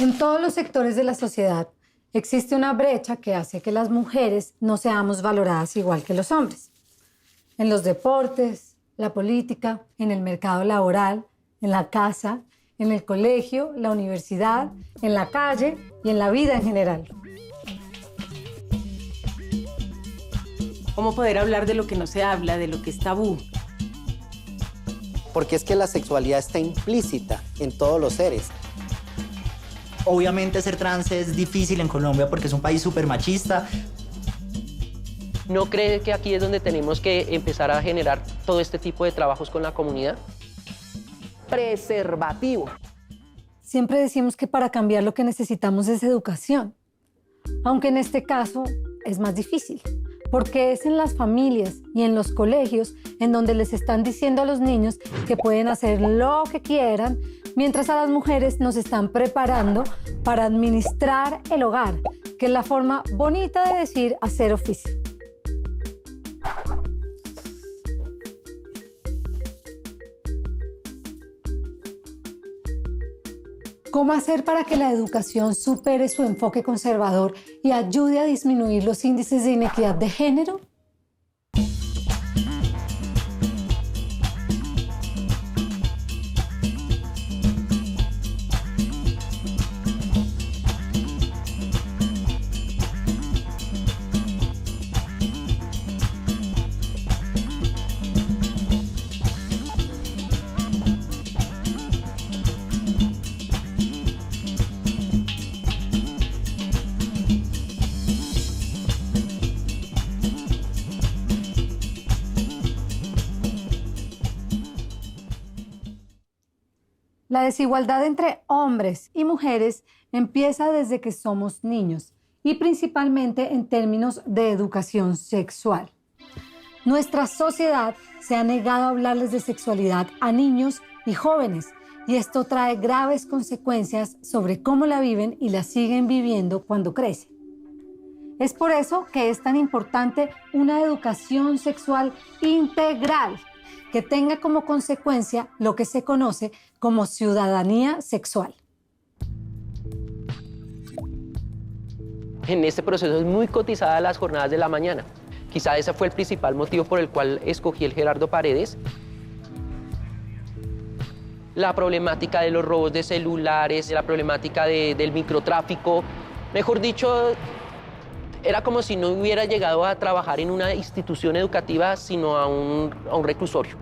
En todos los sectores de la sociedad existe una brecha que hace que las mujeres no seamos valoradas igual que los hombres. En los deportes, la política, en el mercado laboral, en la casa, en el colegio, la universidad, en la calle y en la vida en general. ¿Cómo poder hablar de lo que no se habla, de lo que es tabú? Porque es que la sexualidad está implícita en todos los seres. Obviamente ser trans es difícil en Colombia porque es un país súper machista. ¿No cree que aquí es donde tenemos que empezar a generar todo este tipo de trabajos con la comunidad? Preservativo. Siempre decimos que para cambiar lo que necesitamos es educación, aunque en este caso es más difícil, porque es en las familias y en los colegios en donde les están diciendo a los niños que pueden hacer lo que quieran, mientras a las mujeres nos están preparando para administrar el hogar, que es la forma bonita de decir hacer oficio. ¿Cómo hacer para que la educación supere su enfoque conservador y ayude a disminuir los índices de inequidad de género? La desigualdad entre hombres y mujeres empieza desde que somos niños y principalmente en términos de educación sexual. Nuestra sociedad se ha negado a hablarles de sexualidad a niños y jóvenes y esto trae graves consecuencias sobre cómo la viven y la siguen viviendo cuando crecen. Es por eso que es tan importante una educación sexual integral que tenga como consecuencia lo que se conoce como ciudadanía sexual. En este proceso es muy cotizada las jornadas de la mañana. Quizá ese fue el principal motivo por el cual escogí el Gerardo Paredes. La problemática de los robos de celulares, la problemática del microtráfico, mejor dicho, era como si no hubiera llegado a trabajar en una institución educativa, sino a un reclusorio.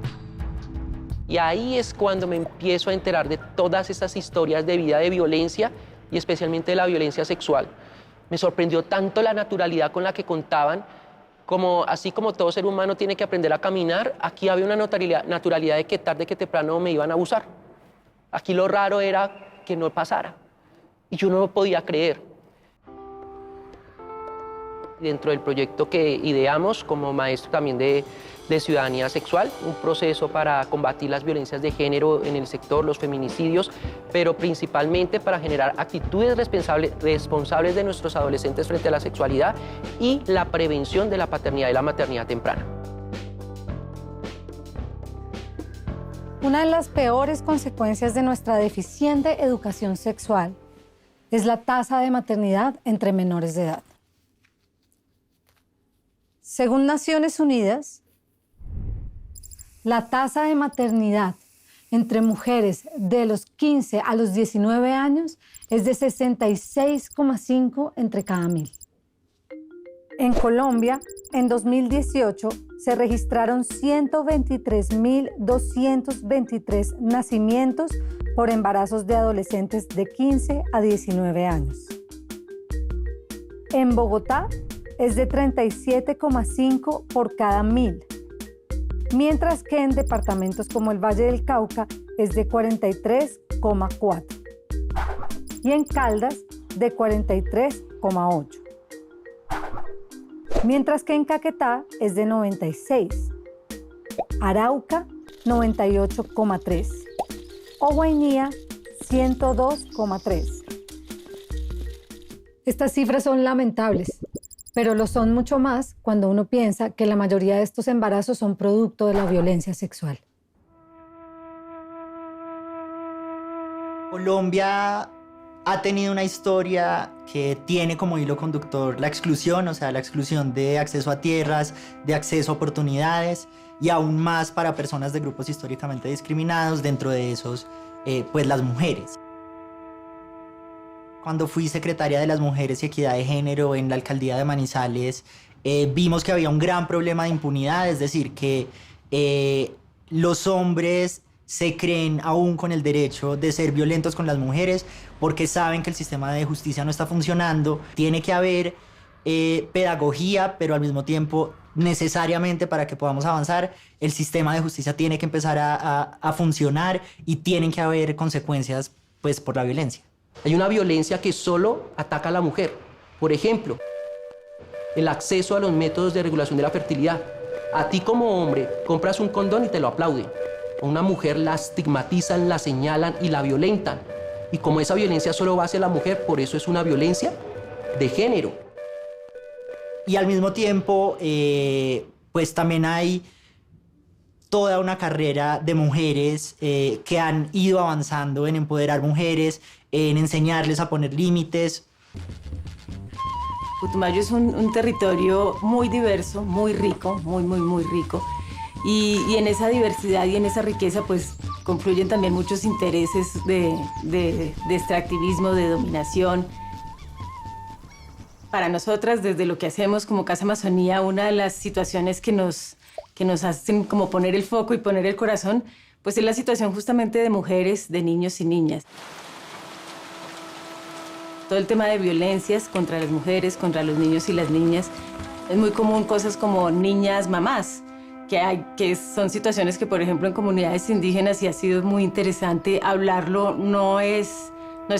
Y ahí es cuando me empiezo a enterar de todas estas historias de vida de violencia y especialmente de la violencia sexual. Me sorprendió tanto la naturalidad con la que contaban, como así como todo ser humano tiene que aprender a caminar, aquí había una naturalidad de que tarde que temprano me iban a abusar. Aquí lo raro era que no pasara. Y yo no lo podía creer. Dentro del proyecto que ideamos como maestro también de ciudadanía sexual, un proceso para combatir las violencias de género en el sector, los feminicidios, pero principalmente para generar actitudes responsables de nuestros adolescentes frente a la sexualidad y la prevención de la paternidad y la maternidad temprana. Una de las peores consecuencias de nuestra deficiente educación sexual es la tasa de maternidad entre menores de edad. Según Naciones Unidas, la tasa de maternidad entre mujeres de los 15 a los 19 años es de 66,5 entre cada 1000. En Colombia, en 2018, se registraron 123.223 nacimientos por embarazos de adolescentes de 15 a 19 años. En Bogotá, es de 37,5 por cada 1000, mientras que en departamentos como el Valle del Cauca es de 43,4 y en Caldas de 43,8, mientras que en Caquetá es de 96, Arauca 98,3 o Guainía 102,3. Estas cifras son lamentables, pero lo son mucho más cuando uno piensa que la mayoría de estos embarazos son producto de la violencia sexual. Colombia ha tenido una historia que tiene como hilo conductor la exclusión, o sea, la exclusión de acceso a tierras, de acceso a oportunidades y aún más para personas de grupos históricamente discriminados, dentro de esos, pues las mujeres. Cuando fui secretaria de las Mujeres y Equidad de Género en la alcaldía de Manizales, vimos que había un gran problema de impunidad, es decir, que los hombres se creen aún con el derecho de ser violentos con las mujeres porque saben que el sistema de justicia no está funcionando. Tiene que haber pedagogía, pero al mismo tiempo, necesariamente para que podamos avanzar, el sistema de justicia tiene que empezar a funcionar y tienen que haber consecuencias pues, por la violencia. Hay una violencia que solo ataca a la mujer. Por ejemplo, el acceso a los métodos de regulación de la fertilidad. A ti como hombre compras un condón y te lo aplauden. A una mujer la estigmatizan, la señalan y la violentan. Y como esa violencia solo va hacia la mujer, por eso es una violencia de género. Y al mismo tiempo, pues también hay toda una carrera de mujeres que han ido avanzando en empoderar mujeres, en enseñarles a poner límites. Putumayo es un territorio muy diverso, muy rico, muy rico. Y en esa diversidad y en esa riqueza pues confluyen también muchos intereses de extractivismo, de dominación. Para nosotras, desde lo que hacemos como Casa Amazonía, una de las situaciones que nos hacen como poner el foco y poner el corazón, pues es la situación justamente de mujeres, de niños y niñas. Todo el tema de violencias contra las mujeres, contra los niños y las niñas. Es muy común cosas como niñas mamás, que son situaciones que, por ejemplo, en comunidades indígenas, y ha sido muy interesante hablarlo, no es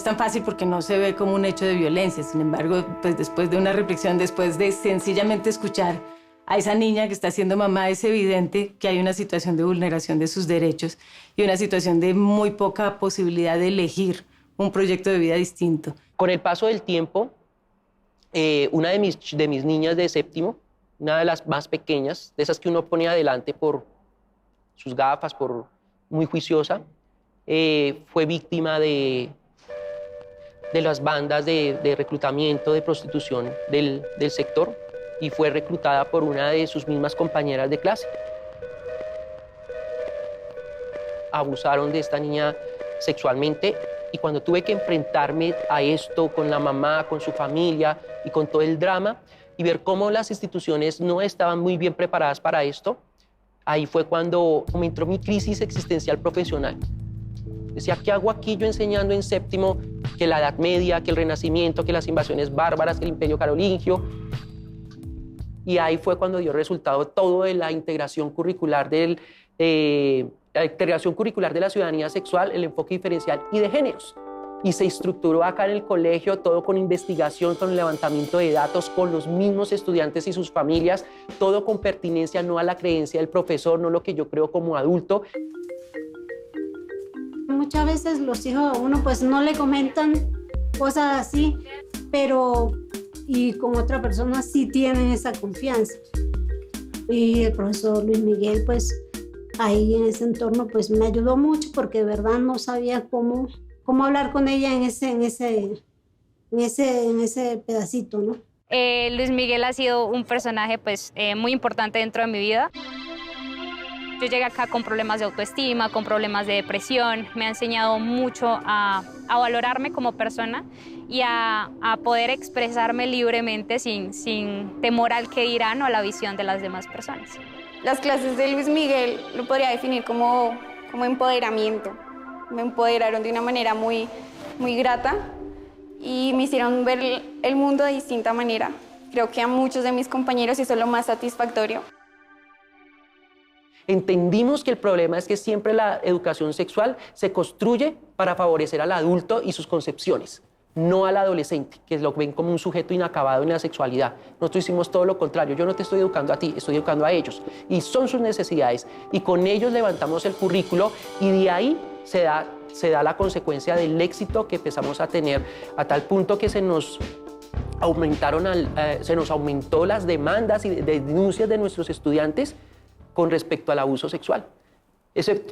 tan fácil porque no se ve como un hecho de violencia. Sin embargo, pues después de una reflexión, después de sencillamente escuchar a esa niña que está siendo mamá, es evidente que hay una situación de vulneración de sus derechos y una situación de muy poca posibilidad de elegir un proyecto de vida distinto. Con el paso del tiempo, una de mis niñas de séptimo, una de las más pequeñas, de esas que uno pone adelante por sus gafas, por muy juiciosa, fue víctima de las bandas de reclutamiento, de prostitución del sector, y fue reclutada por una de sus mismas compañeras de clase. Abusaron de esta niña sexualmente, y cuando tuve que enfrentarme a esto con la mamá, con su familia y con todo el drama, y ver cómo las instituciones no estaban muy bien preparadas para esto, ahí fue cuando me entró mi crisis existencial profesional. Decía, ¿qué hago aquí yo enseñando en séptimo que la Edad Media, que el Renacimiento, que las invasiones bárbaras, que el Imperio Carolingio? Y ahí fue cuando dio resultado todo de la integración curricular de la ciudadanía sexual, el enfoque diferencial y de géneros. Y se estructuró acá en el colegio todo con investigación, con el levantamiento de datos, con los mismos estudiantes y sus familias, todo con pertinencia, no a la creencia del profesor, no lo que yo creo como adulto. Muchas veces los hijos a uno pues no le comentan cosas así, pero y con otra persona sí tienen esa confianza. Y el profesor Luis Miguel pues ahí en ese entorno pues me ayudó mucho porque de verdad no sabía cómo hablar con ella en ese pedacito, ¿no? Luis Miguel ha sido un personaje pues, muy importante dentro de mi vida. Yo llegué acá con problemas de autoestima, con problemas de depresión. Me ha enseñado mucho a valorarme como persona y a poder expresarme libremente sin temor al que dirán o a la visión de las demás personas. Las clases de Luis Miguel lo podría definir como empoderamiento. Me empoderaron de una manera muy, muy grata y me hicieron ver el mundo de distinta manera. Creo que a muchos de mis compañeros eso es lo más satisfactorio. Entendimos que el problema es que siempre la educación sexual se construye para favorecer al adulto y sus concepciones, no al adolescente, que lo ven como un sujeto inacabado en la sexualidad. Nosotros hicimos todo lo contrario. Yo no te estoy educando a ti, estoy educando a ellos. Y son sus necesidades. Y con ellos levantamos el currículo y de ahí se da la consecuencia del éxito que empezamos a tener, a tal punto que se nos aumentó las demandas y denuncias de nuestros estudiantes con respecto al abuso sexual.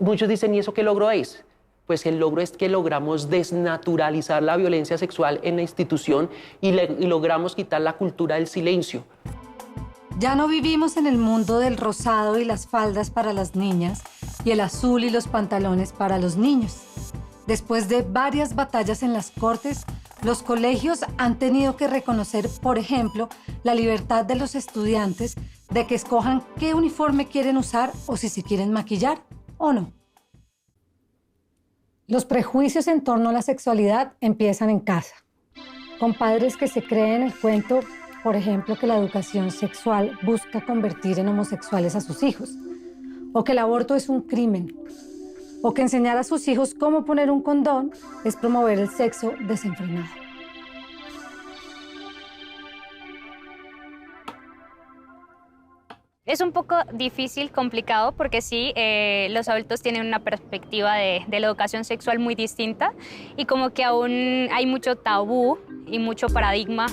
Muchos dicen, ¿y eso qué logro es? pues el logro es que logramos desnaturalizar la violencia sexual en la institución y logramos quitar la cultura del silencio. Ya no vivimos en el mundo del rosado y las faldas para las niñas y el azul y los pantalones para los niños. Después de varias batallas en las cortes, los colegios han tenido que reconocer, por ejemplo, la libertad de los estudiantes de que escojan qué uniforme quieren usar o si se quieren maquillar o no. Los prejuicios en torno a la sexualidad empiezan en casa, con padres que se creen el cuento, por ejemplo, que la educación sexual busca convertir en homosexuales a sus hijos, o que el aborto es un crimen, o que enseñar a sus hijos cómo poner un condón es promover el sexo desenfrenado. Es un poco difícil, complicado, porque sí, los adultos tienen una perspectiva de la educación sexual muy distinta y como que aún hay mucho tabú y mucho paradigma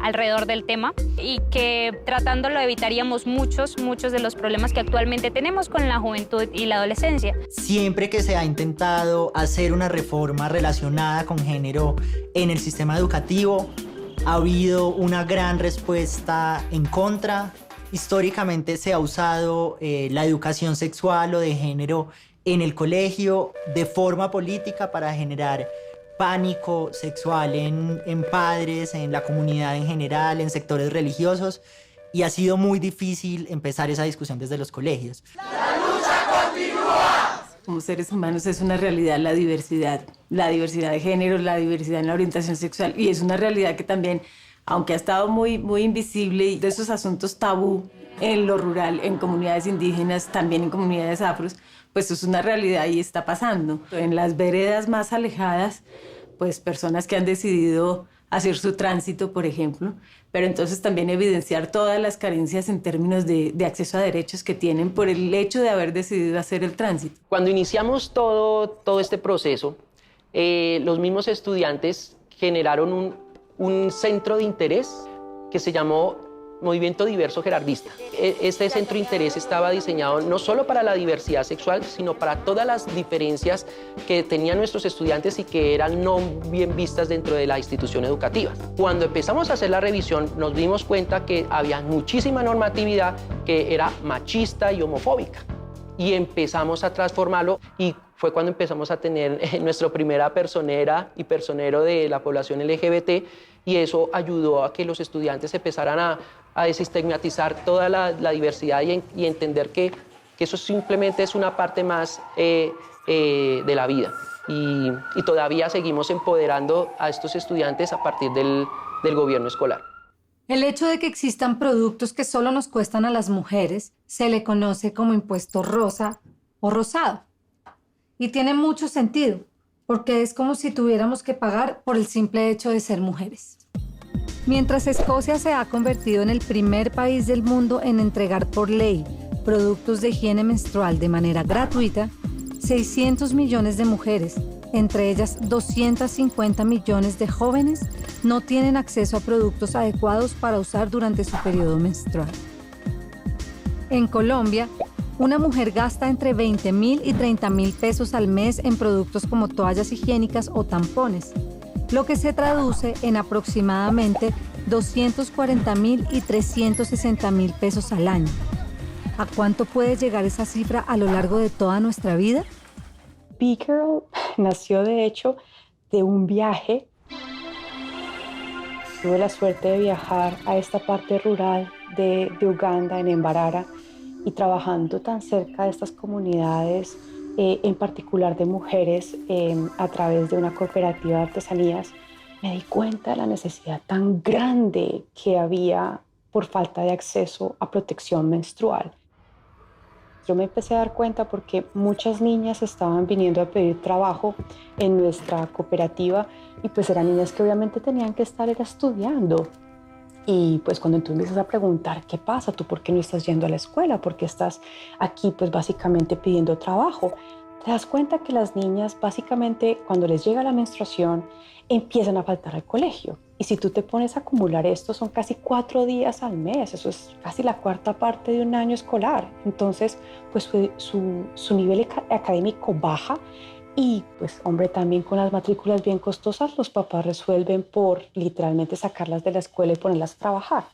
alrededor del tema y que tratándolo evitaríamos muchos de los problemas que actualmente tenemos con la juventud y la adolescencia. Siempre que se ha intentado hacer una reforma relacionada con género en el sistema educativo, ha habido una gran respuesta en contra. Históricamente se ha usado la educación sexual o de género en el colegio de forma política para generar pánico sexual en padres, en la comunidad en general, en sectores religiosos, y ha sido muy difícil empezar esa discusión desde los colegios. ¡La lucha continúa! Como seres humanos es una realidad la diversidad de género, la diversidad en la orientación sexual, y es una realidad que también, aunque ha estado muy invisible, y de esos asuntos tabú en lo rural, en comunidades indígenas, también en comunidades afros, pues es una realidad y está pasando. En las veredas más alejadas, pues personas que han decidido hacer su tránsito, por ejemplo, pero entonces también evidenciar todas las carencias en términos de acceso a derechos que tienen por el hecho de haber decidido hacer el tránsito. Cuando iniciamos todo este proceso, los mismos estudiantes generaron un centro de interés que se llamó Movimiento Diverso Gerardista. Este centro de interés estaba diseñado no solo para la diversidad sexual, sino para todas las diferencias que tenían nuestros estudiantes y que eran no bien vistas dentro de la institución educativa. Cuando empezamos a hacer la revisión, nos dimos cuenta que había muchísima normatividad que era machista y homofóbica. Y empezamos a transformarlo y fue cuando empezamos a tener nuestra primera personera y personero de la población LGBT, y eso ayudó a que los estudiantes empezaran a desestigmatizar toda la diversidad y entender que eso simplemente es una parte más de la vida. Y todavía seguimos empoderando a estos estudiantes a partir del gobierno escolar. El hecho de que existan productos que solo nos cuestan a las mujeres se le conoce como impuesto rosa o rosado. Y tiene mucho sentido, porque es como si tuviéramos que pagar por el simple hecho de ser mujeres. Mientras Escocia se ha convertido en el primer país del mundo en entregar por ley productos de higiene menstrual de manera gratuita, 600 millones de mujeres, entre ellas 250 millones de jóvenes, no tienen acceso a productos adecuados para usar durante su periodo menstrual. En Colombia, una mujer gasta entre 20.000 y 30.000 pesos al mes en productos como toallas higiénicas o tampones, lo que se traduce en aproximadamente 240.000 y 360.000 pesos al año. ¿A cuánto puede llegar esa cifra a lo largo de toda nuestra vida? B-Girl nació de hecho de un viaje. Tuve la suerte de viajar a esta parte rural de Uganda, en Mbarara, y trabajando tan cerca de estas comunidades, en particular de mujeres, a través de una cooperativa de artesanías, me di cuenta de la necesidad tan grande que había por falta de acceso a protección menstrual. Yo me empecé a dar cuenta porque muchas niñas estaban viniendo a pedir trabajo en nuestra cooperativa y pues eran niñas que obviamente tenían que estar estudiando. Y pues cuando tú empiezas a preguntar, ¿qué pasa? ¿Tú por qué no estás yendo a la escuela? ¿Por qué estás aquí pues básicamente pidiendo trabajo? Te das cuenta que las niñas básicamente cuando les llega la menstruación empiezan a faltar al colegio. Y si tú te pones a acumular esto, son casi 4 días al mes. Eso es casi la cuarta parte de un año escolar. Entonces, pues su nivel académico baja Y pues hombre, también con las matrículas bien costosas, los papás resuelven por literalmente sacarlas de la escuela y ponerlas a trabajar.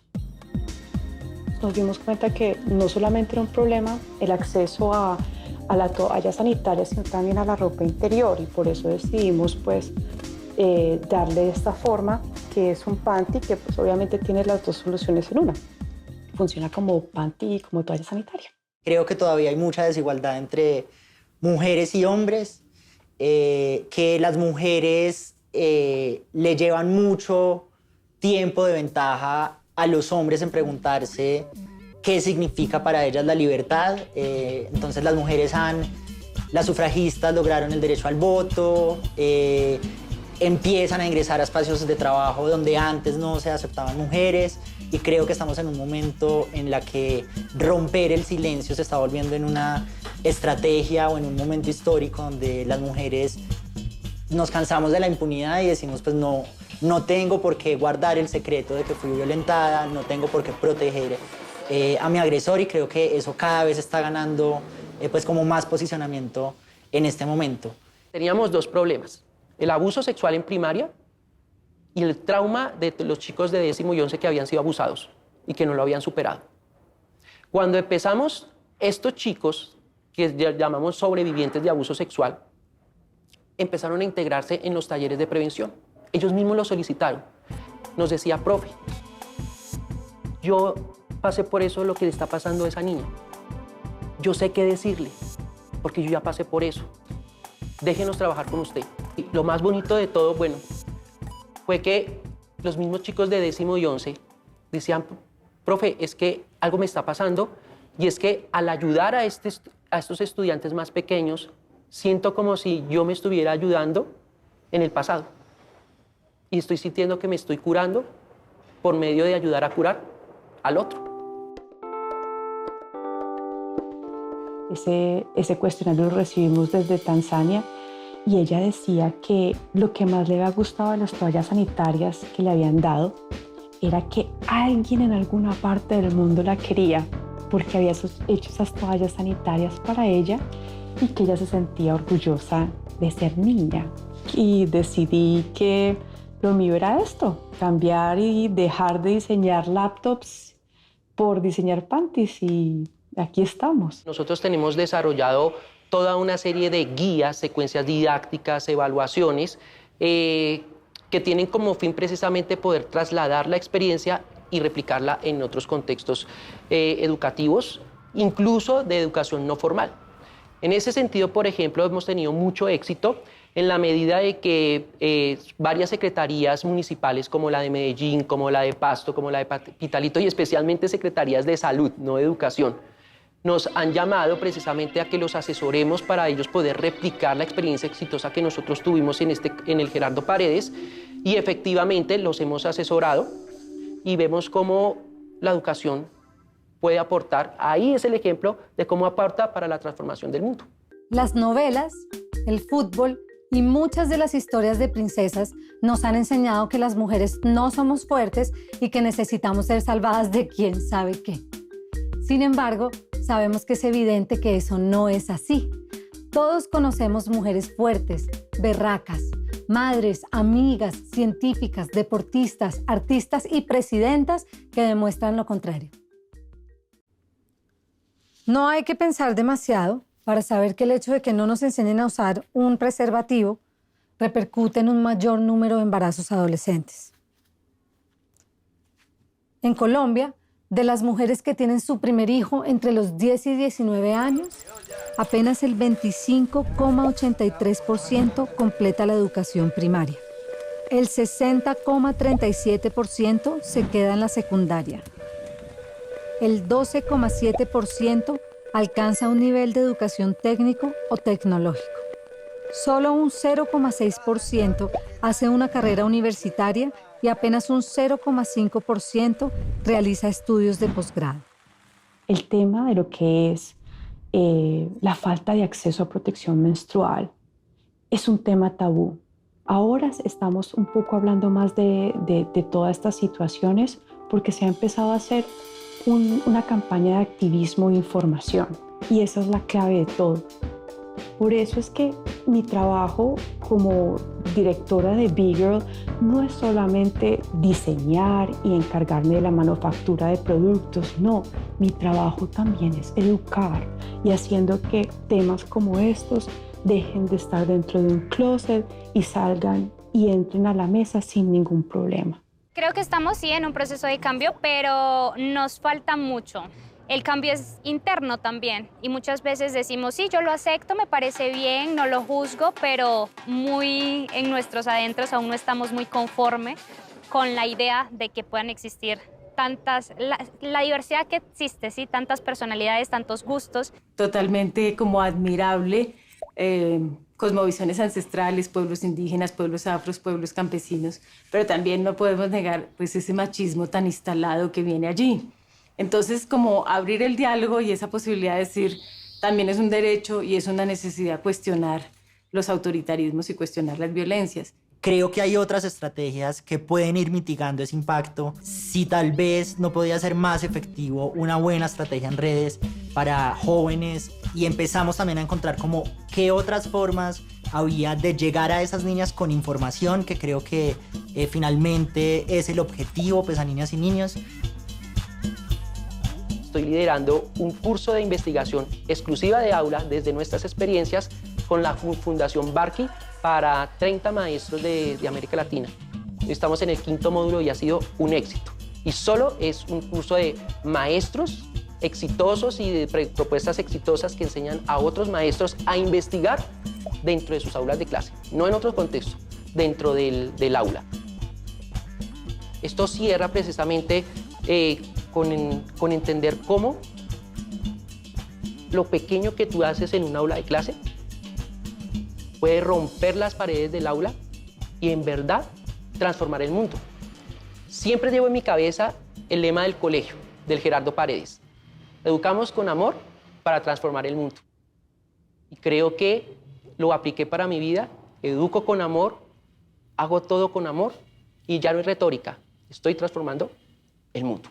Nos dimos cuenta que no solamente era un problema el acceso a la toalla sanitaria, sino también a la ropa interior, y por eso decidimos pues darle esta forma, que es un panty que pues obviamente tiene las dos soluciones en una. Funciona como panty y como toalla sanitaria. Creo que todavía hay mucha desigualdad entre mujeres y hombres, que las mujeres le llevan mucho tiempo de ventaja a los hombres en preguntarse qué significa para ellas la libertad. Entonces las sufragistas lograron el derecho al voto, empiezan a ingresar a espacios de trabajo donde antes no se aceptaban mujeres, y creo que estamos en un momento en la que romper el silencio se está volviendo en una estrategia o en un momento histórico donde las mujeres nos cansamos de la impunidad y decimos pues no tengo por qué guardar el secreto de que fui violentada, no tengo por qué proteger a mi agresor, y creo que eso cada vez está ganando pues como más posicionamiento en este momento. Teníamos dos problemas: el abuso sexual en primaria y el trauma de los chicos de 10º y 11 que habían sido abusados y que no lo habían superado. Cuando empezamos, estos chicos, que llamamos sobrevivientes de abuso sexual, empezaron a integrarse en los talleres de prevención. Ellos mismos lo solicitaron. Nos decía: profe, yo pasé por eso, lo que le está pasando a esa niña. Yo sé qué decirle, porque yo ya pasé por eso. Déjenos trabajar con usted. Y lo más bonito de todo, bueno, fue que los mismos chicos de 10º y 11 decían: profe, es que algo me está pasando, y es que al ayudar a estos estudiantes más pequeños, siento como si yo me estuviera ayudando en el pasado. Y estoy sintiendo que me estoy curando por medio de ayudar a curar al otro. Ese cuestionario lo recibimos desde Tanzania, y ella decía que lo que más le había gustado de las toallas sanitarias que le habían dado era que alguien en alguna parte del mundo la quería, porque había hecho esas toallas sanitarias para ella, y que ella se sentía orgullosa de ser niña. Y decidí que lo mío era esto: cambiar y dejar de diseñar laptops por diseñar panties, y aquí estamos. Nosotros tenemos desarrollado toda una serie de guías, secuencias didácticas, evaluaciones, que tienen como fin precisamente poder trasladar la experiencia y replicarla en otros contextos educativos, incluso de educación no formal. En ese sentido, por ejemplo, hemos tenido mucho éxito en la medida de que varias secretarías municipales, como la de Medellín, como la de Pasto, como la de Pitalito, y especialmente secretarías de salud, no de educación, nos han llamado precisamente a que los asesoremos para ellos poder replicar la experiencia exitosa que nosotros tuvimos en el Gerardo Paredes, y efectivamente los hemos asesorado y vemos cómo la educación puede aportar. Ahí es el ejemplo de cómo aporta para la transformación del mundo. Las novelas, el fútbol y muchas de las historias de princesas nos han enseñado que las mujeres no somos fuertes y que necesitamos ser salvadas de quién sabe qué. Sin embargo, sabemos que es evidente que eso no es así. Todos conocemos mujeres fuertes, berracas, madres, amigas, científicas, deportistas, artistas y presidentas que demuestran lo contrario. No hay que pensar demasiado para saber que el hecho de que no nos enseñen a usar un preservativo repercute en un mayor número de embarazos adolescentes. En Colombia, de las mujeres que tienen su primer hijo entre los 10 y 19 años, apenas el 25,83% completa la educación primaria. El 60,37% se queda en la secundaria. El 12,7% alcanza un nivel de educación técnico o tecnológico. Solo un 0,6% hace una carrera universitaria y apenas un 0,5% realiza estudios de posgrado. El tema de lo que es la falta de acceso a protección menstrual es un tema tabú. Ahora estamos un poco hablando más de todas estas situaciones porque se ha empezado a hacer una campaña de activismo e información, y esa es la clave de todo. Por eso es que mi trabajo como directora de Big Girl no es solamente diseñar y encargarme de la manufactura de productos, no, mi trabajo también es educar y haciendo que temas como estos dejen de estar dentro de un closet y salgan y entren a la mesa sin ningún problema. Creo que estamos sí en un proceso de cambio, pero nos falta mucho. El cambio es interno también y muchas veces decimos, sí, yo lo acepto, me parece bien, no lo juzgo, pero muy en nuestros adentros aún no estamos muy conformes con la idea de que puedan existir la diversidad que existe, ¿sí? Tantas personalidades, tantos gustos. Totalmente como admirable, cosmovisiones ancestrales, pueblos indígenas, pueblos afros, pueblos campesinos, pero también no podemos negar pues, ese machismo tan instalado que viene allí. Entonces, como abrir el diálogo y esa posibilidad de decir, también es un derecho y es una necesidad cuestionar los autoritarismos y cuestionar las violencias. Creo que hay otras estrategias que pueden ir mitigando ese impacto. Si tal vez no podía ser más efectivo una buena estrategia en redes para jóvenes y empezamos también a encontrar como qué otras formas había de llegar a esas niñas con información, que creo que finalmente es el objetivo pues a niñas y niños. Estoy liderando un curso de investigación exclusiva de aula desde nuestras experiencias con la Fundación Barky para 30 maestros de América Latina. Estamos en el 5º módulo y ha sido un éxito. Y solo es un curso de maestros exitosos y de propuestas exitosas que enseñan a otros maestros a investigar dentro de sus aulas de clase, no en otros contextos, dentro del aula. Esto cierra precisamente con entender cómo lo pequeño que tú haces en un aula de clase puede romper las paredes del aula y en verdad transformar el mundo. Siempre llevo en mi cabeza el lema del colegio, del Gerardo Paredes. Educamos con amor para transformar el mundo. Y creo que lo apliqué para mi vida, educo con amor, hago todo con amor y ya no es retórica, estoy transformando el mundo.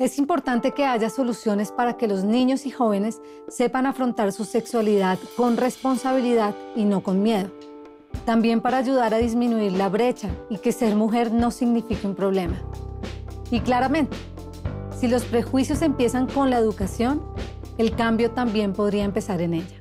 Es importante que haya soluciones para que los niños y jóvenes sepan afrontar su sexualidad con responsabilidad y no con miedo. También para ayudar a disminuir la brecha y que ser mujer no signifique un problema. Y claramente, si los prejuicios empiezan con la educación, el cambio también podría empezar en ella.